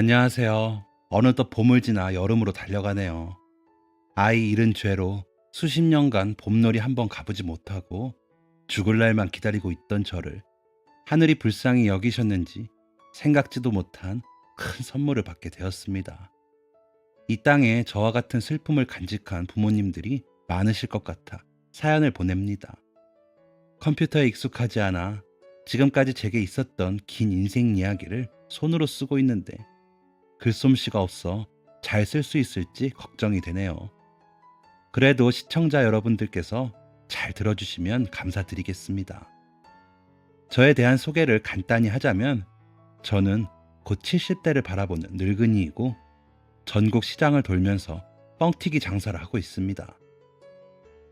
안녕하세요. 어느덧 봄을 지나 여름으로 달려가네요. 아이 잃은 죄로 수십 년간 봄놀이 한번 가보지 못하고 죽을 날만 기다리고 있던 저를 하늘이 불쌍히 여기셨는지 생각지도 못한 큰 선물을 받게 되었습니다. 이 땅에 저와 같은 슬픔을 간직한 부모님들이 많으실 것 같아 사연을 보냅니다. 컴퓨터에 익숙하지 않아 지금까지 제게 있었던 긴 인생 이야기를 손으로 쓰고 있는데 글솜씨가 없어 잘 쓸 수 있을지 걱정이 되네요. 그래도 시청자 여러분들께서 잘 들어주시면 감사드리겠습니다. 저에 대한 소개를 간단히 하자면 저는 곧 70대를 바라보는 늙은이이고 전국 시장을 돌면서 뻥튀기 장사를 하고 있습니다.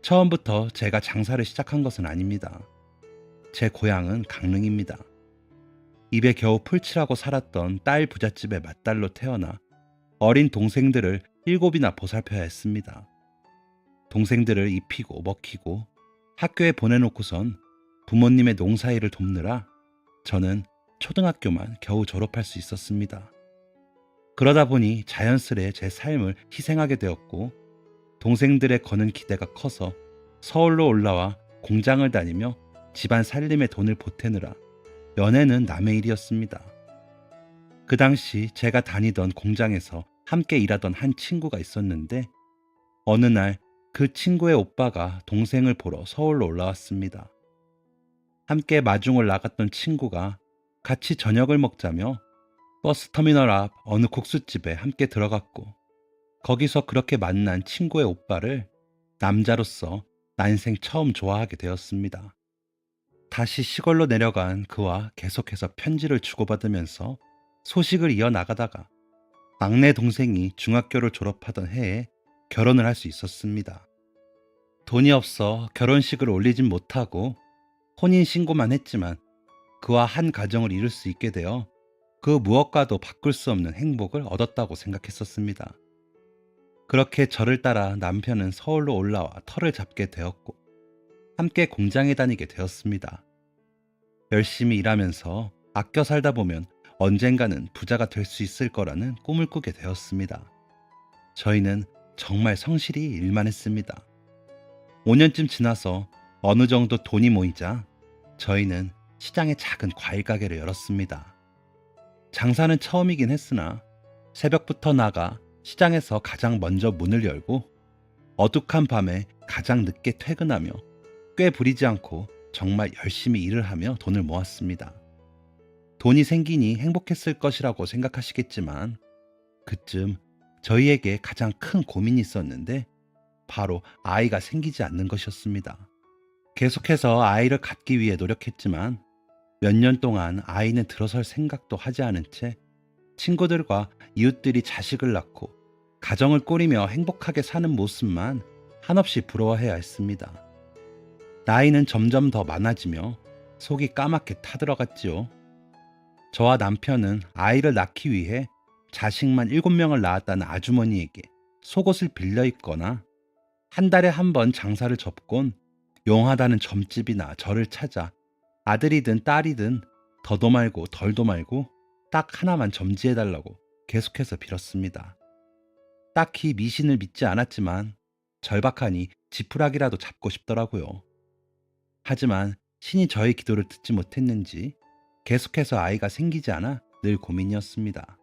처음부터 제가 장사를 시작한 것은 아닙니다. 제 고향은 강릉입니다. 입에 겨우 풀칠하고 살았던 딸 부잣집의 맏딸로 태어나 어린 동생들을 7이나 보살펴야 했습니다. 동생들을 입히고 먹히고 학교에 보내놓고선 부모님의 농사일을 돕느라 저는 초등학교만 겨우 졸업할 수 있었습니다. 그러다 보니 자연스레 제 삶을 희생하게 되었고 동생들의 거는 기대가 커서 서울로 올라와 공장을 다니며 집안 살림에 돈을 보태느라 연애는 남의 일이었습니다. 그 당시 제가 다니던 공장에서 함께 일하던 한 친구가 있었는데 어느 날 그 친구의 오빠가 동생을 보러 서울로 올라왔습니다. 함께 마중을 나갔던 친구가 같이 저녁을 먹자며 버스터미널 앞 어느 국수집에 함께 들어갔고 거기서 그렇게 만난 친구의 오빠를 남자로서 난생 처음 좋아하게 되었습니다. 다시 시골로 내려간 그와 계속해서 편지를 주고받으면서 소식을 이어나가다가 막내 동생이 중학교를 졸업하던 해에 결혼을 할 수 있었습니다. 돈이 없어 결혼식을 올리진 못하고 혼인신고만 했지만 그와 한 가정을 이룰 수 있게 되어 그 무엇과도 바꿀 수 없는 행복을 얻었다고 생각했었습니다. 그렇게 저를 따라 남편은 서울로 올라와 터를 잡게 되었고 함께 공장에 다니게 되었습니다. 열심히 일하면서 아껴 살다 보면 언젠가는 부자가 될 수 있을 거라는 꿈을 꾸게 되었습니다. 저희는 정말 성실히 일만 했습니다. 5년쯤 지나서 어느 정도 돈이 모이자 저희는 시장에 작은 과일 가게를 열었습니다. 장사는 처음이긴 했으나 새벽부터 나가 시장에서 가장 먼저 문을 열고 어둑한 밤에 가장 늦게 퇴근하며 꽤 부리지 않고 정말 열심히 일을 하며 돈을 모았습니다. 돈이 생기니 행복했을 것이라고 생각하시겠지만 그쯤 저희에게 가장 큰 고민이 있었는데 바로 아이가 생기지 않는 것이었습니다. 계속해서 아이를 갖기 위해 노력했지만 몇 년 동안 아이는 들어설 생각도 하지 않은 채 친구들과 이웃들이 자식을 낳고 가정을 꾸리며 행복하게 사는 모습만 한없이 부러워해야 했습니다. 나이는 점점 더 많아지며 속이 까맣게 타들어갔지요. 저와 남편은 아이를 낳기 위해 자식만 7명을 낳았다는 아주머니에게 속옷을 빌려 입거나 한 달에 한 번 장사를 접곤 용하다는 점집이나 저를 찾아 아들이든 딸이든 더도 말고 덜도 말고 딱 하나만 점지해달라고 계속해서 빌었습니다. 딱히 미신을 믿지 않았지만 절박하니 지푸라기라도 잡고 싶더라고요. 하지만 신이 저의 기도를 듣지 못했는지 계속해서 아이가 생기지 않아 늘 고민이었습니다.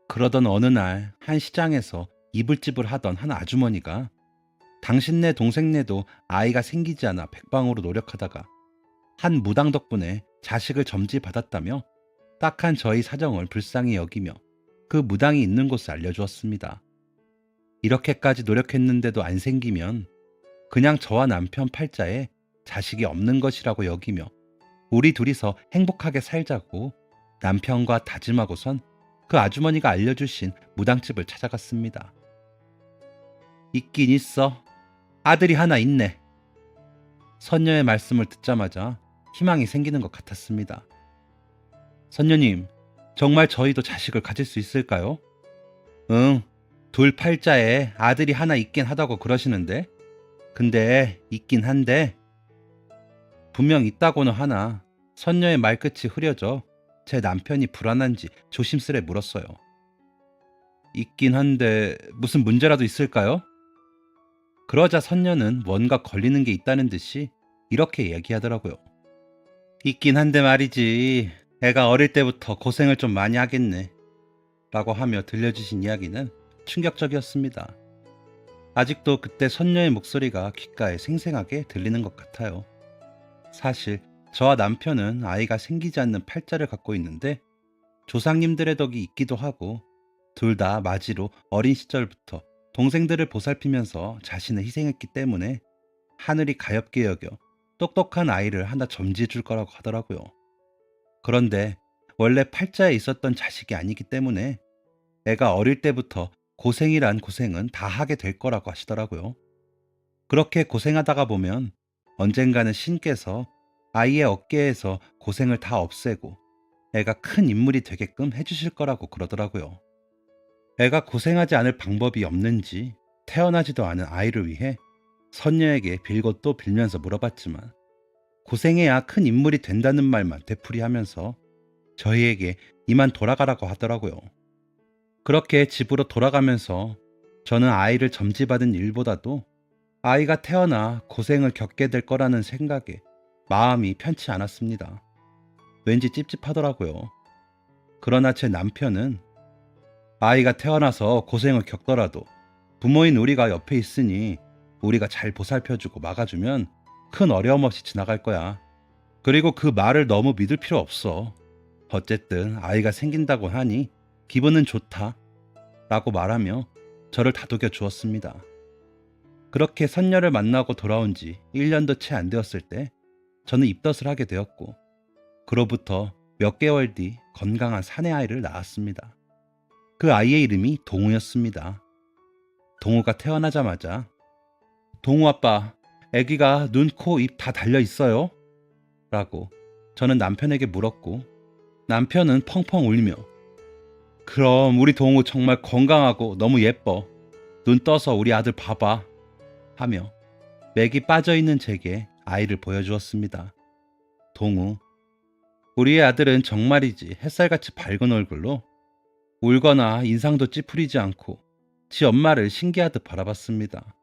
그러던 어느 날 한 시장에서 이불집을 하던 한 아주머니가 당신네 동생네도 아이가 생기지 않아 백방으로 노력하다가 한 무당 덕분에 자식을 점지받았다며 딱한 저희 사정을 불쌍히 여기며 그 무당이 있는 곳을 알려주었습니다. 이렇게까지 노력했는데도 안 생기면 그냥 저와 남편 팔자에 자식이 없는 것이라고 여기며 우리 둘이서 행복하게 살자고 남편과 다짐하고선 그 아주머니가 알려주신 무당집을 찾아갔습니다. 있긴 있어. 아들이 하나 있네. 선녀의 말씀을 듣자마자 희망이 생기는 것 같았습니다. 선녀님, 정말 저희도 자식을 가질 수 있을까요? 응, 둘 팔자에 아들이 하나 있긴 하다고 그러시는데 근데 있긴 한데 분명 있다고는 하나 선녀의 말끝이 흐려져 제 남편이 불안한지 조심스레 물었어요. 있긴 한데 무슨 문제라도 있을까요? 그러자 선녀는 뭔가 걸리는 게 있다는 듯이 이렇게 얘기하더라고요. 있긴 한데 말이지. 애가 어릴 때부터 고생을 좀 많이 하겠네. 라고 하며 들려주신 이야기는 충격적이었습니다. 아직도 그때 선녀의 목소리가 귓가에 생생하게 들리는 것 같아요. 사실 저와 남편은 아이가 생기지 않는 팔자를 갖고 있는데 조상님들의 덕이 있기도 하고 둘 다 맞이로 어린 시절부터 동생들을 보살피면서 자신을 희생했기 때문에 하늘이 가엾게 여겨 똑똑한 아이를 하나 점지해 줄 거라고 하더라고요. 그런데 원래 팔자에 있었던 자식이 아니기 때문에 애가 어릴 때부터 고생이란 고생은 다 하게 될 거라고 하시더라고요. 그렇게 고생하다가 보면 언젠가는 신께서 아이의 어깨에서 고생을 다 없애고 애가 큰 인물이 되게끔 해주실 거라고 그러더라고요. 애가 고생하지 않을 방법이 없는지 태어나지도 않은 아이를 위해 선녀에게 빌고 또 빌면서 물어봤지만 고생해야 큰 인물이 된다는 말만 되풀이하면서 저희에게 이만 돌아가라고 하더라고요. 그렇게 집으로 돌아가면서 저는 아이를 점지받은 일보다도 아이가 태어나 고생을 겪게 될 거라는 생각에 마음이 편치 않았습니다. 왠지 찝찝하더라고요. 그러나 제 남편은 아이가 태어나서 고생을 겪더라도 부모인 우리가 옆에 있으니 우리가 잘 보살펴주고 막아주면 큰 어려움 없이 지나갈 거야. 그리고 그 말을 너무 믿을 필요 없어. 어쨌든 아이가 생긴다고 하니 기분은 좋다. 라고 말하며 저를 다독여 주었습니다. 그렇게 선녀를 만나고 돌아온 지 1년도 채 안 되었을 때 저는 입덧을 하게 되었고 그로부터 몇 개월 뒤 건강한 사내 아이를 낳았습니다. 그 아이의 이름이 동우였습니다. 동우가 태어나자마자 동우 아빠, 아기가 눈, 코, 입 다 달려 있어요? 라고 저는 남편에게 물었고 남편은 펑펑 울며 그럼 우리 동우 정말 건강하고 너무 예뻐. 눈 떠서 우리 아들 봐봐. 하며 맥이 빠져있는 제게 아이를 보여주었습니다. 동우, 우리의 아들은 정말이지 햇살같이 밝은 얼굴로 울거나 인상도 찌푸리지 않고 지 엄마를 신기하듯 바라봤습니다.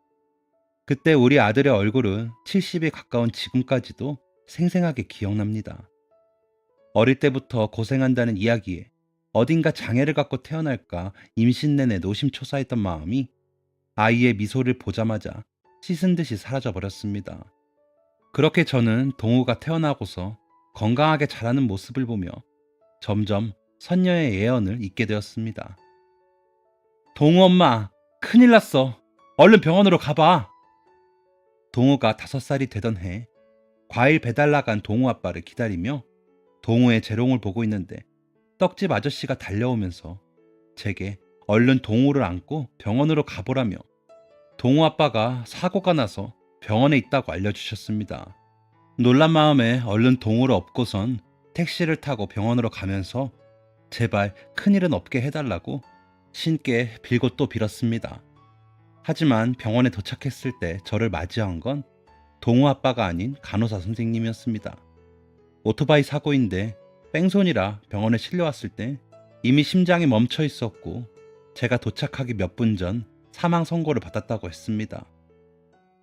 그때 우리 아들의 얼굴은 70에 가까운 지금까지도 생생하게 기억납니다. 어릴 때부터 고생한다는 이야기에 어딘가 장애를 갖고 태어날까 임신 내내 노심초사했던 마음이 아이의 미소를 보자마자 씻은 듯이 사라져버렸습니다. 그렇게 저는 동우가 태어나고서 건강하게 자라는 모습을 보며 점점 선녀의 예언을 잊게 되었습니다. 동우 엄마, 큰일 났어. 얼른 병원으로 가봐. 동우가 5살이 되던 해 과일 배달 나간 동우 아빠를 기다리며 동우의 재롱을 보고 있는데 떡집 아저씨가 달려오면서 제게 얼른 동우를 안고 병원으로 가보라며 동우 아빠가 사고가 나서 병원에 있다고 알려주셨습니다. 놀란 마음에 얼른 동우를 업고선 택시를 타고 병원으로 가면서 제발 큰일은 없게 해달라고 신께 빌고 또 빌었습니다. 하지만 병원에 도착했을 때 저를 맞이한 건 동우 아빠가 아닌 간호사 선생님이었습니다. 오토바이 사고인데 뺑소니라 병원에 실려왔을 때 이미 심장이 멈춰 있었고 제가 도착하기 몇 분 전 사망 선고를 받았다고 했습니다.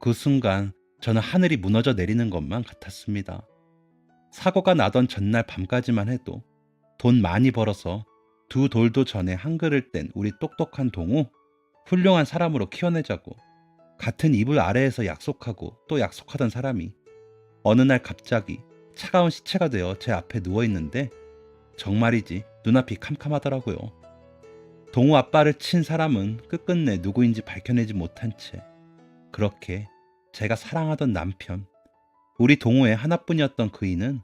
그 순간 저는 하늘이 무너져 내리는 것만 같았습니다. 사고가 나던 전날 밤까지만 해도 돈 많이 벌어서 두 돌도 전에 한글을 뗀 우리 똑똑한 동우 훌륭한 사람으로 키워내자고 같은 이불 아래에서 약속하고 또 약속하던 사람이 어느 날 갑자기 차가운 시체가 되어 제 앞에 누워있는데 정말이지 눈앞이 캄캄하더라고요. 동우 아빠를 친 사람은 끝끝내 누구인지 밝혀내지 못한 채 그렇게 제가 사랑하던 남편, 우리 동우의 하나뿐이었던 그이는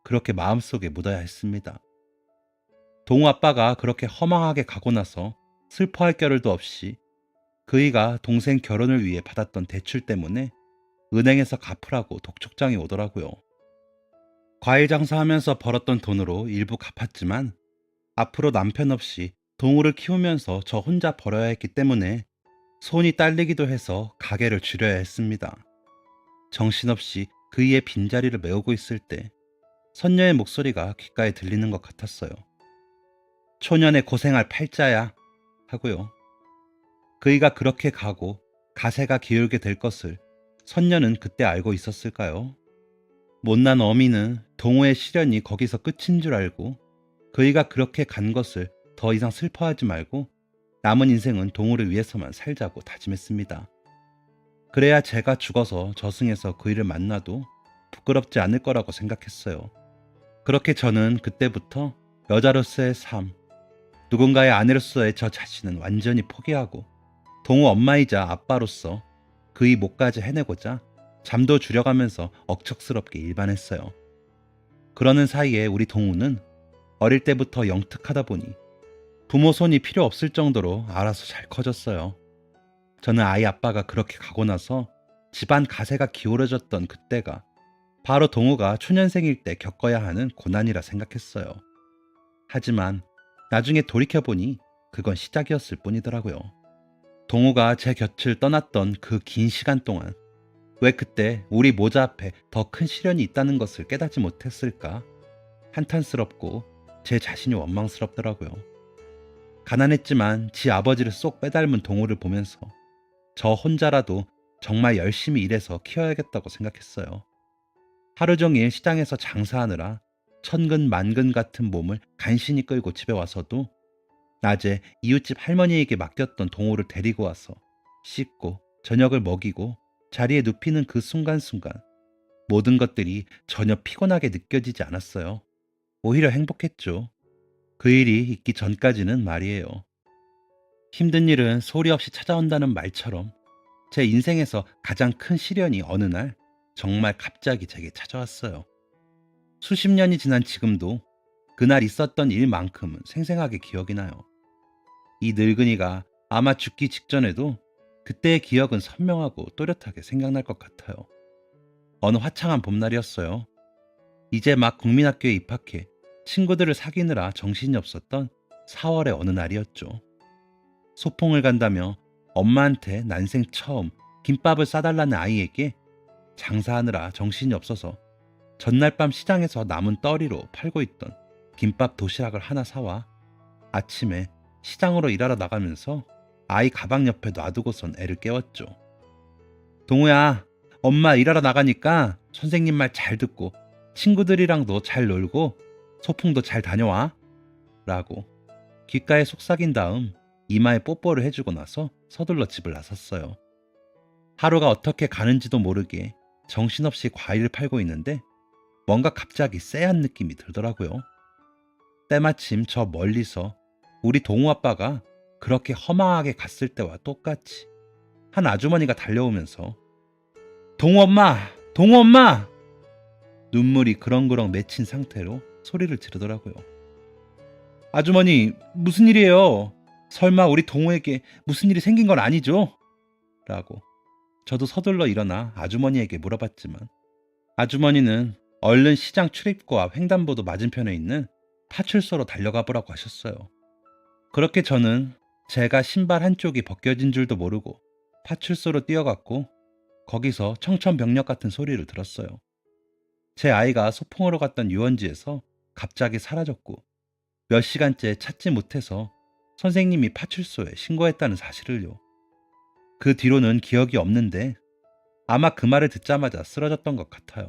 그렇게 마음속에 묻어야 했습니다. 동우 아빠가 그렇게 허망하게 가고 나서 슬퍼할 겨를도 없이 그이가 동생 결혼을 위해 받았던 대출 때문에 은행에서 갚으라고 독촉장이 오더라고요. 과일 장사하면서 벌었던 돈으로 일부 갚았지만 앞으로 남편 없이 동우를 키우면서 저 혼자 벌어야 했기 때문에 손이 딸리기도 해서 가게를 줄여야 했습니다. 정신없이 그이의 빈자리를 메우고 있을 때 선녀의 목소리가 귓가에 들리는 것 같았어요. 초년에 고생할 팔자야. 하고요. 그이가 그렇게 가고 가세가 기울게 될 것을 선녀는 그때 알고 있었을까요? 못난 어미는 동호의 시련이 거기서 끝인 줄 알고 그이가 그렇게 간 것을 더 이상 슬퍼하지 말고 남은 인생은 동호를 위해서만 살자고 다짐했습니다. 그래야 제가 죽어서 저승에서 그이를 만나도 부끄럽지 않을 거라고 생각했어요. 그렇게 저는 그때부터 여자로서의 삶, 누군가의 아내로서의 저 자신은 완전히 포기하고 동호 엄마이자 아빠로서 그이 몫까지 해내고자 잠도 줄여가면서 억척스럽게 일반했어요. 그러는 사이에 우리 동우는 어릴 때부터 영특하다 보니 부모 손이 필요 없을 정도로 알아서 잘 커졌어요. 저는 아이 아빠가 그렇게 가고 나서 집안 가세가 기울어졌던 그때가 바로 동우가 초년생일 때 겪어야 하는 고난이라 생각했어요. 하지만 나중에 돌이켜보니 그건 시작이었을 뿐이더라고요. 동우가 제 곁을 떠났던 그 긴 시간 동안 왜 그때 우리 모자 앞에 더 큰 시련이 있다는 것을 깨닫지 못했을까? 한탄스럽고 제 자신이 원망스럽더라고요. 가난했지만 지 아버지를 쏙 빼닮은 동우를 보면서 저 혼자라도 정말 열심히 일해서 키워야겠다고 생각했어요. 하루 종일 시장에서 장사하느라 천근 만근 같은 몸을 간신히 끌고 집에 와서도 낮에 이웃집 할머니에게 맡겼던 동호를 데리고 와서 씻고 저녁을 먹이고 자리에 눕히는 그 순간순간 모든 것들이 전혀 피곤하게 느껴지지 않았어요. 오히려 행복했죠. 그 일이 있기 전까지는 말이에요. 힘든 일은 소리 없이 찾아온다는 말처럼 제 인생에서 가장 큰 시련이 어느 날 정말 갑자기 제게 찾아왔어요. 수십 년이 지난 지금도 그날 있었던 일만큼은 생생하게 기억이 나요. 이 늙은이가 아마 죽기 직전에도 그때의 기억은 선명하고 또렷하게 생각날 것 같아요. 어느 화창한 봄날이었어요. 이제 막 국민학교에 입학해 친구들을 사귀느라 정신이 없었던 4월의 어느 날이었죠. 소풍을 간다며 엄마한테 난생 처음 김밥을 싸달라는 아이에게 장사하느라 정신이 없어서 전날 밤 시장에서 남은 떠리로 팔고 있던 김밥 도시락을 하나 사와 아침에 시장으로 일하러 나가면서 아이 가방 옆에 놔두고선 애를 깨웠죠. 동우야, 엄마 일하러 나가니까 선생님 말 잘 듣고 친구들이랑도 잘 놀고 소풍도 잘 다녀와 라고 귓가에 속삭인 다음 이마에 뽀뽀를 해주고 나서 서둘러 집을 나섰어요. 하루가 어떻게 가는지도 모르게 정신없이 과일을 팔고 있는데 뭔가 갑자기 쎄한 느낌이 들더라고요. 때마침 저 멀리서 우리 동우 아빠가 그렇게 허망하게 갔을 때와 똑같이 한 아주머니가 달려오면서 동우 엄마! 동우 엄마! 눈물이 그렁그렁 맺힌 상태로 소리를 지르더라고요. 아주머니, 무슨 일이에요? 설마 우리 동우에게 무슨 일이 생긴 건 아니죠? 라고 저도 서둘러 일어나 아주머니에게 물어봤지만 아주머니는 얼른 시장 출입구와 횡단보도 맞은편에 있는 파출소로 달려가 보라고 하셨어요. 그렇게 저는 제가 신발 한쪽이 벗겨진 줄도 모르고 파출소로 뛰어갔고 거기서 청천벽력 같은 소리를 들었어요. 제 아이가 소풍으로 갔던 유원지에서 갑자기 사라졌고 몇 시간째 찾지 못해서 선생님이 파출소에 신고했다는 사실을요. 그 뒤로는 기억이 없는데 아마 그 말을 듣자마자 쓰러졌던 것 같아요.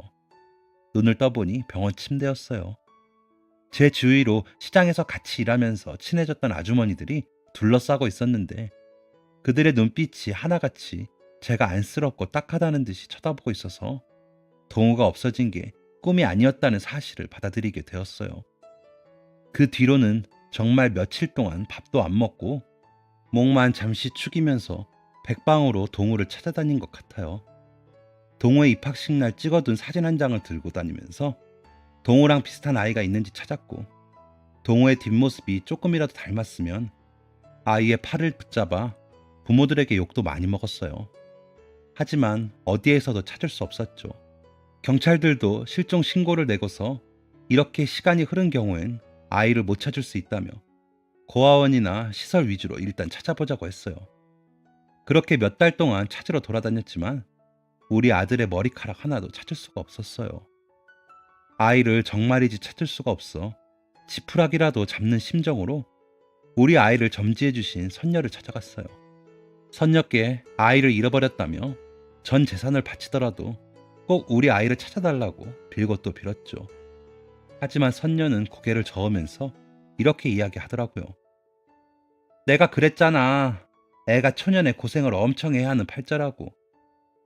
눈을 떠보니 병원 침대였어요. 제 주위로 시장에서 같이 일하면서 친해졌던 아주머니들이 둘러싸고 있었는데 그들의 눈빛이 하나같이 제가 안쓰럽고 딱하다는 듯이 쳐다보고 있어서 동우가 없어진 게 꿈이 아니었다는 사실을 받아들이게 되었어요. 그 뒤로는 정말 며칠 동안 밥도 안 먹고 목만 잠시 축이면서 백방으로 동우를 찾아다닌 것 같아요. 동우의 입학식 날 찍어둔 사진 한 장을 들고 다니면서 동우랑 비슷한 아이가 있는지 찾았고 동우의 뒷모습이 조금이라도 닮았으면 아이의 팔을 붙잡아 부모들에게 욕도 많이 먹었어요. 하지만 어디에서도 찾을 수 없었죠. 경찰들도 실종 신고를 내고서 이렇게 시간이 흐른 경우엔 아이를 못 찾을 수 있다며 고아원이나 시설 위주로 일단 찾아보자고 했어요. 그렇게 몇 달 동안 찾으러 돌아다녔지만 우리 아들의 머리카락 하나도 찾을 수가 없었어요. 아이를 정말이지 찾을 수가 없어 지푸라기라도 잡는 심정으로 우리 아이를 점지해 주신 선녀를 찾아갔어요. 선녀께 아이를 잃어버렸다며 전 재산을 바치더라도 꼭 우리 아이를 찾아달라고 빌고 또 빌었죠. 하지만 선녀는 고개를 저으면서 이렇게 이야기하더라고요. 내가 그랬잖아. 애가 초년에 고생을 엄청 해야 하는 팔자라고.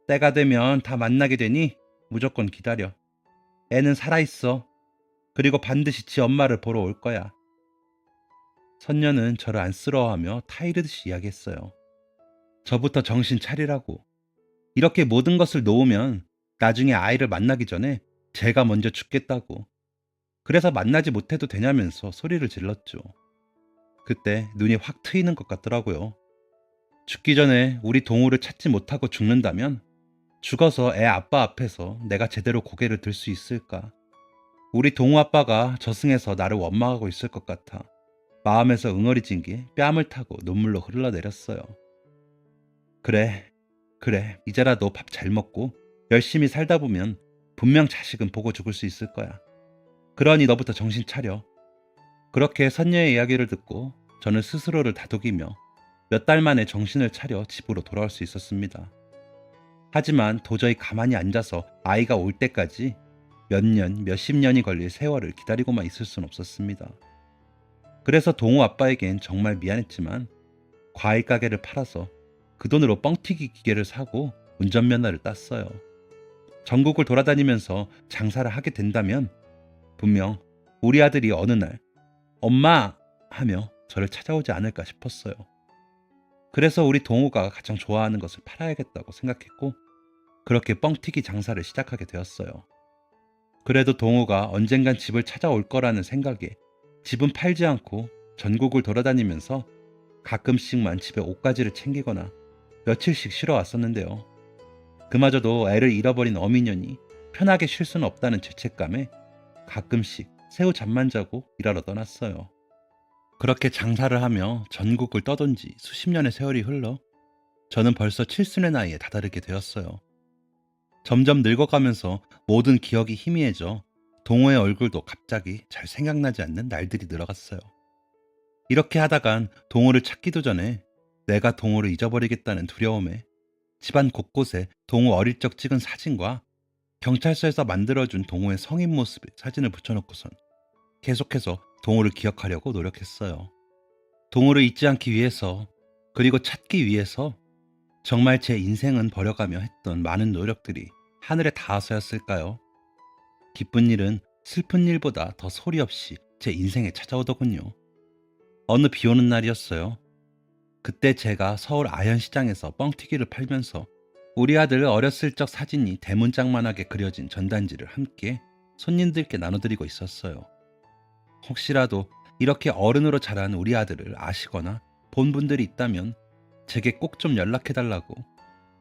때가 되면 다 만나게 되니 무조건 기다려. 애는 살아있어. 그리고 반드시 지 엄마를 보러 올 거야. 선녀는 저를 안쓰러워하며 타이르듯이 이야기했어요. 저부터 정신 차리라고. 이렇게 모든 것을 놓으면 나중에 아이를 만나기 전에 제가 먼저 죽겠다고. 그래서 만나지 못해도 되냐면서 소리를 질렀죠. 그때 눈이 확 트이는 것 같더라고요. 죽기 전에 우리 동우를 찾지 못하고 죽는다면 죽어서 애 아빠 앞에서 내가 제대로 고개를 들 수 있을까? 우리 동우 아빠가 저승에서 나를 원망하고 있을 것 같아 마음에서 응어리진 게 뺨을 타고 눈물로 흘러내렸어요. 그래, 그래. 이제라도 밥 잘 먹고 열심히 살다 보면 분명 자식은 보고 죽을 수 있을 거야. 그러니 너부터 정신 차려. 그렇게 선녀의 이야기를 듣고 저는 스스로를 다독이며 몇 달 만에 정신을 차려 집으로 돌아올 수 있었습니다. 하지만 도저히 가만히 앉아서 아이가 올 때까지 몇 년, 몇십 년이 걸릴 세월을 기다리고만 있을 순 없었습니다. 그래서 동우 아빠에겐 정말 미안했지만 과일 가게를 팔아서 그 돈으로 뻥튀기 기계를 사고 운전면허를 땄어요. 전국을 돌아다니면서 장사를 하게 된다면 분명 우리 아들이 어느 날 엄마 하며 저를 찾아오지 않을까 싶었어요. 그래서 우리 동우가 가장 좋아하는 것을 팔아야겠다고 생각했고 그렇게 뻥튀기 장사를 시작하게 되었어요. 그래도 동우가 언젠간 집을 찾아올 거라는 생각에 집은 팔지 않고 전국을 돌아다니면서 가끔씩만 집에 옷가지를 챙기거나 며칠씩 쉬러 왔었는데요. 그마저도 애를 잃어버린 어미년이 편하게 쉴 수는 없다는 죄책감에 가끔씩 새우 잠만 자고 일하러 떠났어요. 그렇게 장사를 하며 전국을 떠돈 지 수십 년의 세월이 흘러 저는 벌써 칠순의 나이에 다다르게 되었어요. 점점 늙어가면서 모든 기억이 희미해져 동호의 얼굴도 갑자기 잘 생각나지 않는 날들이 늘어갔어요. 이렇게 하다간 동호를 찾기도 전에 내가 동호를 잊어버리겠다는 두려움에 집안 곳곳에 동호 어릴 적 찍은 사진과 경찰서에서 만들어준 동호의 성인 모습의 사진을 붙여놓고선 계속해서 동호를 기억하려고 노력했어요. 동호를 잊지 않기 위해서 그리고 찾기 위해서 정말 제 인생은 버려가며 했던 많은 노력들이 하늘에 닿아서였을까요? 기쁜 일은 슬픈 일보다 더 소리 없이 제 인생에 찾아오더군요. 어느 비 오는 날이었어요. 그때 제가 서울 아현시장에서 뻥튀기를 팔면서 우리 아들 어렸을 적 사진이 대문짝만하게 그려진 전단지를 함께 손님들께 나눠드리고 있었어요. 혹시라도 이렇게 어른으로 자란 우리 아들을 아시거나 본 분들이 있다면 제게 꼭 좀 연락해달라고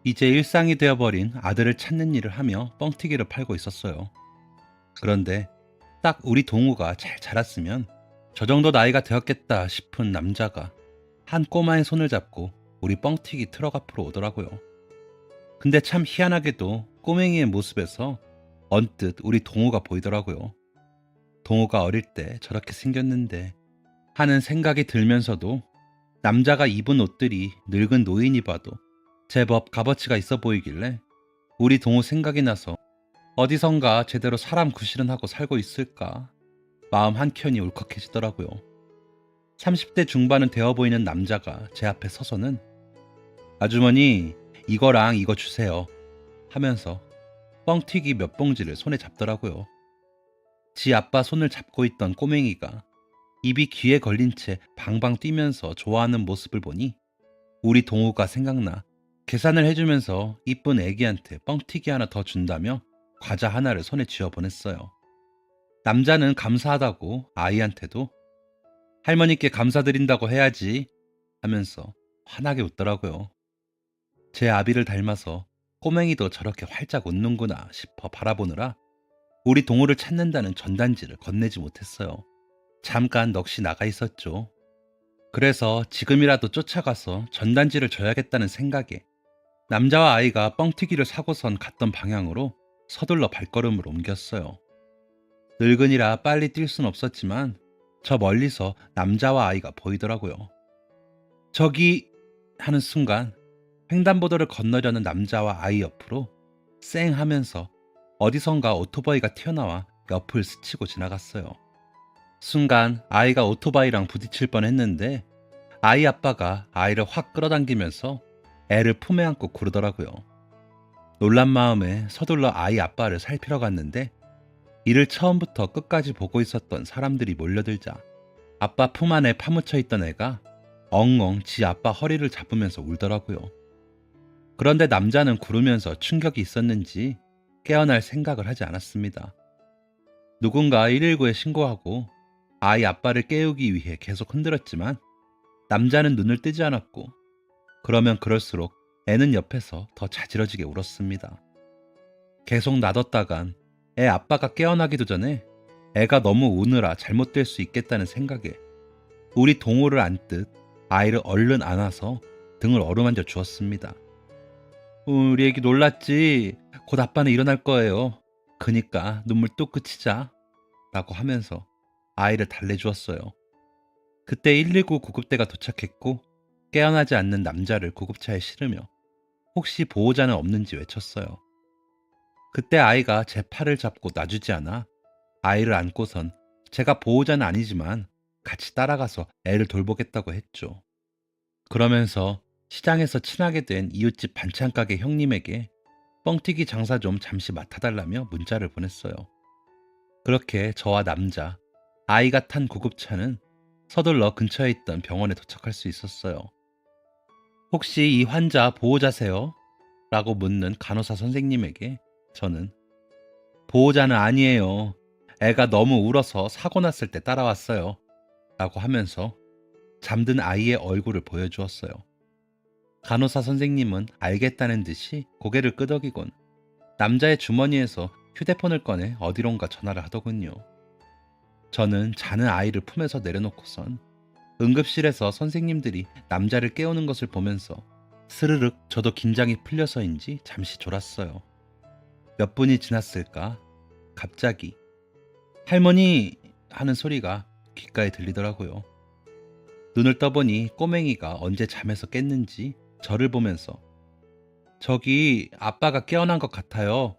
이제 일상이 되어버린 아들을 찾는 일을 하며 뻥튀기를 팔고 있었어요. 그런데 딱 우리 동우가 잘 자랐으면 저 정도 나이가 되었겠다 싶은 남자가 한 꼬마의 손을 잡고 우리 뻥튀기 트럭 앞으로 오더라고요. 근데 참 희한하게도 꼬맹이의 모습에서 언뜻 우리 동우가 보이더라고요. 동우가 어릴 때 저렇게 생겼는데 하는 생각이 들면서도 남자가 입은 옷들이 늙은 노인이 봐도 제법 값어치가 있어 보이길래 우리 동우 생각이 나서 어디선가 제대로 사람 구실은 하고 살고 있을까 마음 한켠이 울컥해지더라고요. 30대 중반은 되어 보이는 남자가 제 앞에 서서는 아주머니 이거랑 이거 주세요 하면서 뻥튀기 몇 봉지를 손에 잡더라고요. 지 아빠 손을 잡고 있던 꼬맹이가 입이 귀에 걸린 채 방방 뛰면서 좋아하는 모습을 보니 우리 동우가 생각나 계산을 해주면서 이쁜 애기한테 뻥튀기 하나 더 준다며 과자 하나를 손에 쥐어 보냈어요. 남자는 감사하다고 아이한테도 할머니께 감사드린다고 해야지 하면서 환하게 웃더라고요. 제 아비를 닮아서 꼬맹이도 저렇게 활짝 웃는구나 싶어 바라보느라 우리 동호를 찾는다는 전단지를 건네지 못했어요. 잠깐 넋이 나가 있었죠. 그래서 지금이라도 쫓아가서 전단지를 줘야겠다는 생각에 남자와 아이가 뻥튀기를 사고선 갔던 방향으로 서둘러 발걸음을 옮겼어요. 늙은이라 빨리 뛸 순 없었지만 저 멀리서 남자와 아이가 보이더라고요. 저기 하는 순간 횡단보도를 건너려는 남자와 아이 옆으로 쌩 하면서 어디선가 오토바이가 튀어나와 옆을 스치고 지나갔어요. 순간 아이가 오토바이랑 부딪힐 뻔했는데 아이 아빠가 아이를 확 끌어당기면서 애를 품에 안고 구르더라고요. 놀란 마음에 서둘러 아이 아빠를 살피러 갔는데 이를 처음부터 끝까지 보고 있었던 사람들이 몰려들자 아빠 품 안에 파묻혀 있던 애가 엉엉 지 아빠 허리를 잡으면서 울더라고요. 그런데 남자는 구르면서 충격이 있었는지 깨어날 생각을 하지 않았습니다. 누군가 119에 신고하고 아이 아빠를 깨우기 위해 계속 흔들었지만 남자는 눈을 뜨지 않았고 그러면 그럴수록 애는 옆에서 더 자지러지게 울었습니다. 계속 놔뒀다간 애 아빠가 깨어나기도 전에 애가 너무 우느라 잘못될 수 있겠다는 생각에 우리 동호를 안듯 아이를 얼른 안아서 등을 어루만져 주었습니다. 우리 애기 놀랐지? 곧 아빠는 일어날 거예요. 그니까 눈물 뚝 그치자. 라고 하면서 아이를 달래주었어요. 그때 119 구급대가 도착했고 깨어나지 않는 남자를 구급차에 실으며 혹시 보호자는 없는지 외쳤어요. 그때 아이가 제 팔을 잡고 놔주지 않아 아이를 안고선 제가 보호자는 아니지만 같이 따라가서 애를 돌보겠다고 했죠. 그러면서 시장에서 친하게 된 이웃집 반찬가게 형님에게 뻥튀기 장사 좀 잠시 맡아달라며 문자를 보냈어요. 그렇게 저와 남자, 아이가 탄 구급차는 서둘러 근처에 있던 병원에 도착할 수 있었어요. 혹시 이 환자 보호자세요? 라고 묻는 간호사 선생님에게 저는 보호자는 아니에요. 애가 너무 울어서 사고 났을 때 따라왔어요. 라고 하면서 잠든 아이의 얼굴을 보여주었어요. 간호사 선생님은 알겠다는 듯이 고개를 끄덕이곤 남자의 주머니에서 휴대폰을 꺼내 어디론가 전화를 하더군요. 저는 자는 아이를 품에서 내려놓고선 응급실에서 선생님들이 남자를 깨우는 것을 보면서 스르륵 저도 긴장이 풀려서인지 잠시 졸았어요. 몇 분이 지났을까? 갑자기 할머니 하는 소리가 귓가에 들리더라고요. 눈을 떠보니 꼬맹이가 언제 잠에서 깼는지 저를 보면서 저기 아빠가 깨어난 것 같아요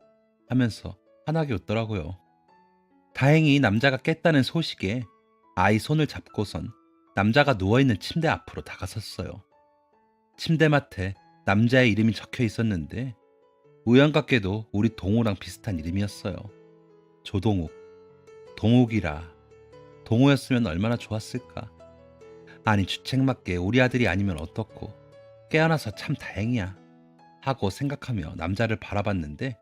하면서 환하게 웃더라고요. 다행히 남자가 깼다는 소식에 아이 손을 잡고선 남자가 누워있는 침대 앞으로 다가섰어요. 침대맡에 남자의 이름이 적혀 있었는데 우연같게도 우리 동호랑 비슷한 이름이었어요. 조동욱. 동욱이라. 동호였으면 얼마나 좋았을까. 아니 주책맞게 우리 아들이 아니면 어떻고 깨어나서 참 다행이야 하고 생각하며 남자를 바라봤는데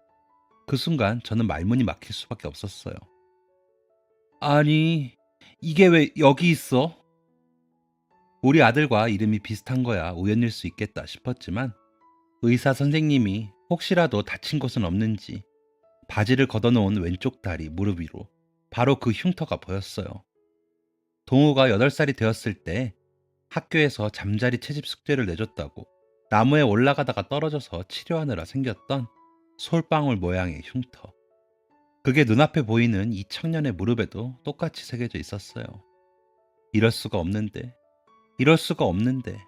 그 순간 저는 말문이 막힐 수밖에 없었어요. 아니 이게 왜 여기 있어? 우리 아들과 이름이 비슷한 거야 우연일 수 있겠다 싶었지만 의사 선생님이 혹시라도 다친 곳은 없는지 바지를 걷어놓은 왼쪽 다리 무릎 위로 바로 그 흉터가 보였어요. 동우가 8살이 되었을 때 학교에서 잠자리 채집 숙제를 내줬다고 나무에 올라가다가 떨어져서 치료하느라 생겼던 솔방울 모양의 흉터. 그게 눈앞에 보이는 이 청년의 무릎에도 똑같이 새겨져 있었어요. 이럴 수가 없는데, 이럴 수가 없는데.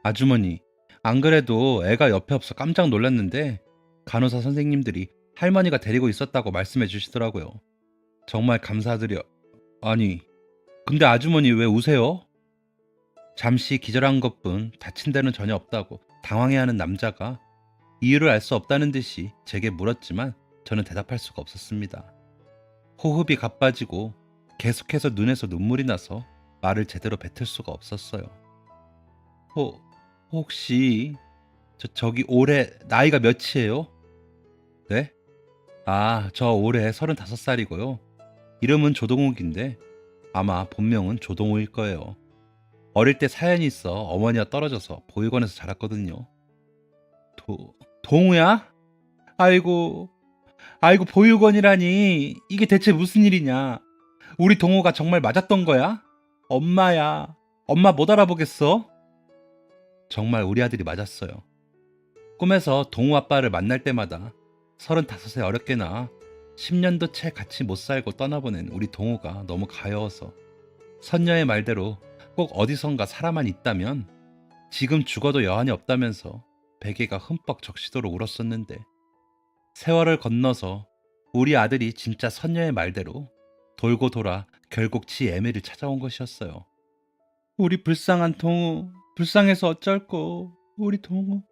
아주머니, 안 그래도 애가 옆에 없어 깜짝 놀랐는데 간호사 선생님들이 할머니가 데리고 있었다고 말씀해 주시더라고요. 정말 감사드려. 아니, 근데 아주머니 왜 우세요? 잠시 기절한 것뿐 다친 데는 전혀 없다고 당황해하는 남자가 이유를 알 수 없다는 듯이 제게 물었지만 저는 대답할 수가 없었습니다. 호흡이 가빠지고 계속해서 눈에서 눈물이 나서 말을 제대로 뱉을 수가 없었어요. 혹시 저기 올해 나이가 몇이에요? 네? 아, 저 올해 35살이고요. 이름은 조동욱인데 아마 본명은 조동우일 거예요. 어릴 때 사연이 있어 어머니와 떨어져서 보육원에서 자랐거든요. 동우야? 아이고, 아이고 보육원이라니 이게 대체 무슨 일이냐? 우리 동우가 정말 맞았던 거야? 엄마야, 엄마 못 알아보겠어? 정말 우리 아들이 맞았어요. 꿈에서 동우 아빠를 만날 때마다 35세 어렵게나 10년도 채 같이 못 살고 떠나보낸 우리 동우가 너무 가여워서 선녀의 말대로 꼭 어디선가 사람만 있다면 지금 죽어도 여한이 없다면서 베개가 흠뻑 적시도록 울었었는데, 세월을 건너서 우리 아들이 진짜 선녀의 말대로 돌고 돌아 결국 지 애미를 찾아온 것이었어요. 우리 불쌍한 동우, 불쌍해서 어쩔꼬, 우리 동우.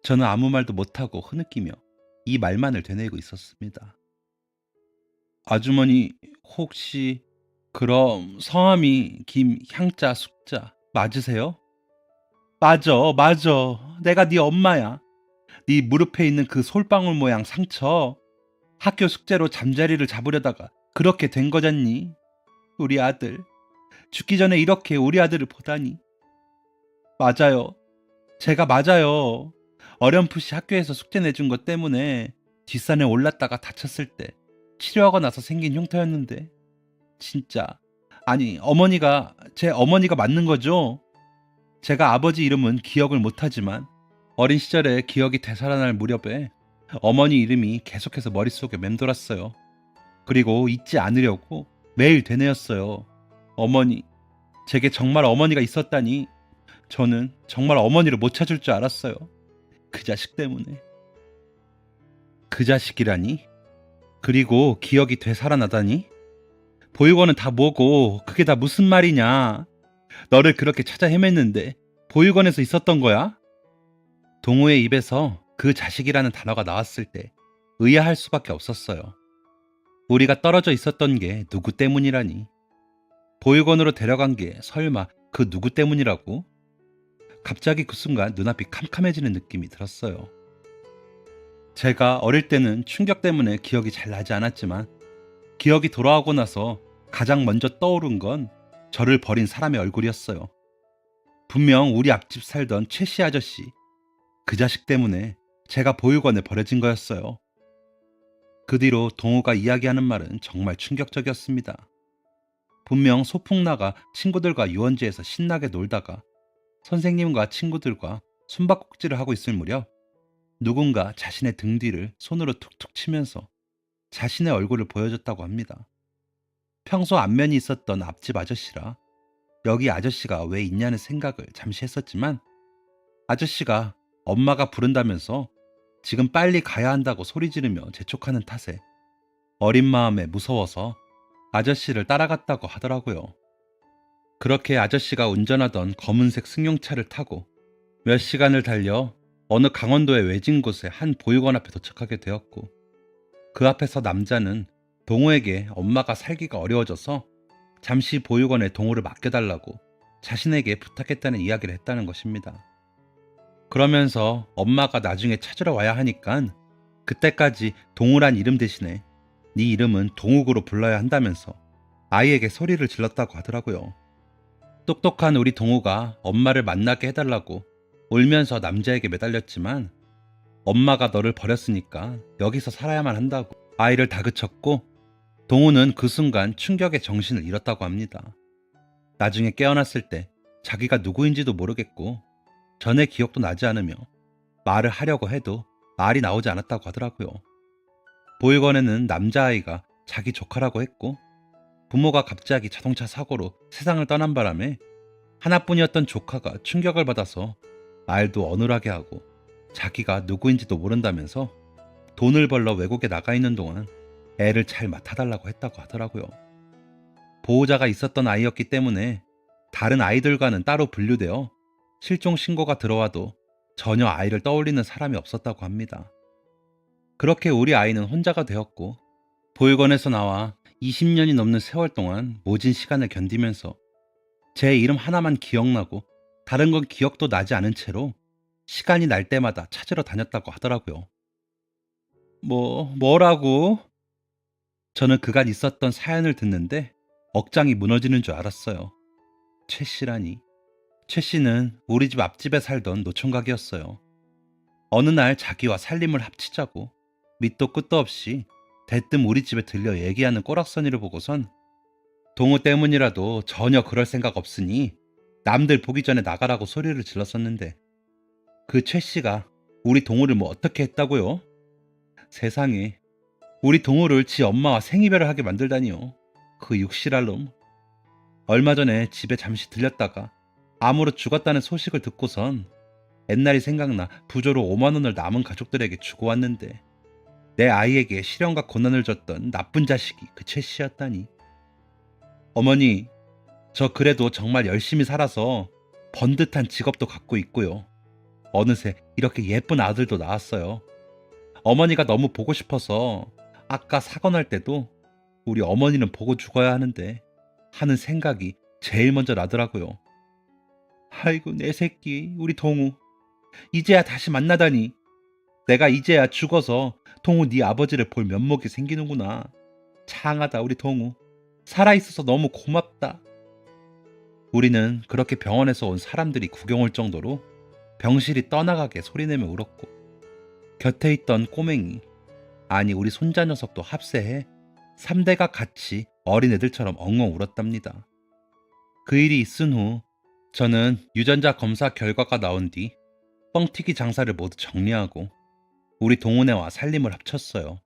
저는 아무 말도 못하고 흐느끼며 이 말만을 되뇌이고 있었습니다. 아주머니, 혹시 그럼 성함이 김향자 숙자 맞으세요? 맞아, 맞아. 내가 네 엄마야. 네 무릎에 있는 그 솔방울 모양 상처, 학교 숙제로 잠자리를 잡으려다가 그렇게 된 거잖니. 우리 아들. 죽기 전에 이렇게 우리 아들을 보다니. 맞아요. 제가 맞아요. 어렴풋이 학교에서 숙제 내준 것 때문에 뒷산에 올랐다가 다쳤을 때 치료하고 나서 생긴 흉터였는데, 진짜. 아니, 제 어머니가 맞는 거죠? 제가 아버지 이름은 기억을 못하지만 어린 시절에 기억이 되살아날 무렵에 어머니 이름이 계속해서 머릿속에 맴돌았어요. 그리고 잊지 않으려고 매일 되뇌었어요. 어머니, 제게 정말 어머니가 있었다니. 저는 정말 어머니를 못 찾을 줄 알았어요. 그 자식 때문에. 그 자식이라니? 그리고 기억이 되살아나다니? 보육원은 다 뭐고 그게 다 무슨 말이냐? 너를 그렇게 찾아 헤맸는데 보육원에서 있었던 거야? 동우의 입에서 그 자식이라는 단어가 나왔을 때 의아할 수밖에 없었어요. 우리가 떨어져 있었던 게 누구 때문이라니? 보육원으로 데려간 게 설마 그 누구 때문이라고? 갑자기 그 순간 눈앞이 캄캄해지는 느낌이 들었어요. 제가 어릴 때는 충격 때문에 기억이 잘 나지 않았지만 기억이 돌아오고 나서 가장 먼저 떠오른 건 저를 버린 사람의 얼굴이었어요. 분명 우리 앞집 살던 최씨 아저씨, 그 자식 때문에 제가 보육원에 버려진 거였어요. 그 뒤로 동우가 이야기하는 말은 정말 충격적이었습니다. 분명 소풍 나가 친구들과 유원지에서 신나게 놀다가 선생님과 친구들과 숨바꼭질을 하고 있을 무렵 누군가 자신의 등 뒤를 손으로 툭툭 치면서 자신의 얼굴을 보여줬다고 합니다. 평소 안면이 있었던 앞집 아저씨라 여기 아저씨가 왜 있냐는 생각을 잠시 했었지만, 아저씨가 엄마가 부른다면서 지금 빨리 가야 한다고 소리 지르며 재촉하는 탓에 어린 마음에 무서워서 아저씨를 따라갔다고 하더라고요. 그렇게 아저씨가 운전하던 검은색 승용차를 타고 몇 시간을 달려 어느 강원도의 외진 곳의 한 보육원 앞에 도착하게 되었고, 그 앞에서 남자는 동우에게 엄마가 살기가 어려워져서 잠시 보육원에 동우를 맡겨달라고 자신에게 부탁했다는 이야기를 했다는 것입니다. 그러면서 엄마가 나중에 찾으러 와야 하니까 그때까지 동우란 이름 대신에 네 이름은 동욱으로 불러야 한다면서 아이에게 소리를 질렀다고 하더라고요. 똑똑한 우리 동우가 엄마를 만나게 해달라고 울면서 남자에게 매달렸지만, 엄마가 너를 버렸으니까 여기서 살아야만 한다고 아이를 다그쳤고, 동우는 그 순간 충격에 정신을 잃었다고 합니다. 나중에 깨어났을 때 자기가 누구인지도 모르겠고 전의 기억도 나지 않으며 말을 하려고 해도 말이 나오지 않았다고 하더라고요. 보육원에는 남자아이가 자기 조카라고 했고, 부모가 갑자기 자동차 사고로 세상을 떠난 바람에 하나뿐이었던 조카가 충격을 받아서 말도 어눌하게 하고 자기가 누구인지도 모른다면서 돈을 벌러 외국에 나가 있는 동안 애를 잘 맡아달라고 했다고 하더라고요. 보호자가 있었던 아이였기 때문에 다른 아이들과는 따로 분류되어 실종 신고가 들어와도 전혀 아이를 떠올리는 사람이 없었다고 합니다. 그렇게 우리 아이는 혼자가 되었고, 보육원에서 나와 20년이 넘는 세월 동안 모진 시간을 견디면서 제 이름 하나만 기억나고 다른 건 기억도 나지 않은 채로 시간이 날 때마다 찾으러 다녔다고 하더라고요. 뭐라고? 저는 그간 있었던 사연을 듣는데 억장이 무너지는 줄 알았어요. 최 씨라니. 최 씨는 우리 집 앞집에 살던 노총각이었어요. 어느 날 자기와 살림을 합치자고 밑도 끝도 없이 대뜸 우리 집에 들려 얘기하는 꼬락서니를 보고선 동우 때문이라도 전혀 그럴 생각 없으니 남들 보기 전에 나가라고 소리를 질렀었는데, 그 최 씨가 우리 동우를 뭐 어떻게 했다고요? 세상에, 우리 동우를 지 엄마와 생이별을 하게 만들다니요. 그 육실할 놈. 얼마 전에 집에 잠시 들렸다가 암으로 죽었다는 소식을 듣고선 옛날이 생각나 부조로 5만 원을 남은 가족들에게 주고 왔는데 내 아이에게 시련과 고난을 줬던 나쁜 자식이 그 최 씨였다니. 어머니, 저 그래도 정말 열심히 살아서 번듯한 직업도 갖고 있고요. 어느새 이렇게 예쁜 아들도 낳았어요. 어머니가 너무 보고 싶어서 아까 사고 날 때도 우리 어머니는 보고 죽어야 하는데 하는 생각이 제일 먼저 나더라고요. 아이고 내 새끼 우리 동우 이제야 다시 만나다니. 내가 이제야 죽어서 동우 네 아버지를 볼 면목이 생기는구나. 창하다 우리 동우. 살아있어서 너무 고맙다. 우리는 그렇게 병원에서 온 사람들이 구경 올 정도로 병실이 떠나가게 소리내며 울었고 곁에 있던 꼬맹이, 아니 우리 손자 녀석도 합세해 3대가 같이 어린애들처럼 엉엉 울었답니다. 그 일이 있은 후 저는 유전자 검사 결과가 나온 뒤 뻥튀기 장사를 모두 정리하고 우리 동훈애와 살림을 합쳤어요.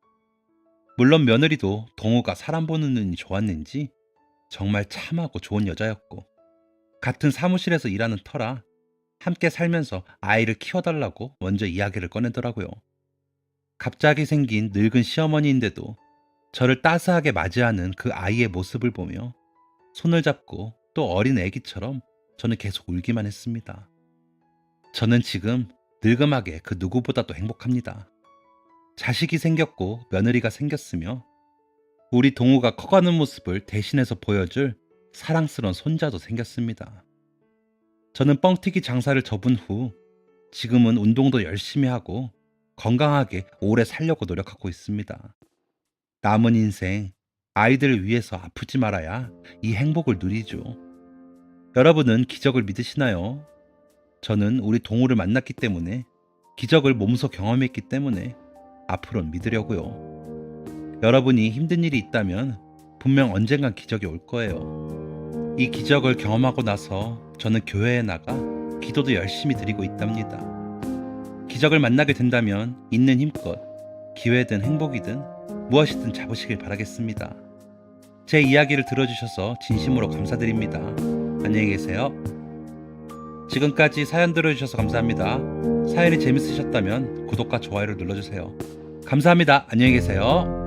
물론 며느리도 동우가 사람 보는 눈이 좋았는지 정말 참하고 좋은 여자였고 같은 사무실에서 일하는 터라 함께 살면서 아이를 키워달라고 먼저 이야기를 꺼내더라고요. 갑자기 생긴 늙은 시어머니인데도 저를 따스하게 맞이하는 그 아이의 모습을 보며 손을 잡고 또 어린 애기처럼 저는 계속 울기만 했습니다. 저는 지금 늙음하게 그 누구보다도 행복합니다. 자식이 생겼고 며느리가 생겼으며 우리 동우가 커가는 모습을 대신해서 보여줄 사랑스러운 손자도 생겼습니다. 저는 뻥튀기 장사를 접은 후 지금은 운동도 열심히 하고 건강하게 오래 살려고 노력하고 있습니다. 남은 인생 아이들을 위해서 아프지 말아야 이 행복을 누리죠. 여러분은 기적을 믿으시나요? 저는 우리 동우를 만났기 때문에 기적을 몸소 경험했기 때문에 앞으로는 믿으려고요. 여러분이 힘든 일이 있다면 분명 언젠간 기적이 올 거예요. 이 기적을 경험하고 나서 저는 교회에 나가 기도도 열심히 드리고 있답니다. 기적을 만나게 된다면 있는 힘껏 기회든 행복이든 무엇이든 잡으시길 바라겠습니다. 제 이야기를 들어주셔서 진심으로 감사드립니다. 안녕히 계세요. 지금까지 사연 들어주셔서 감사합니다. 사연이 재밌으셨다면 구독과 좋아요를 눌러주세요. 감사합니다. 안녕히 계세요.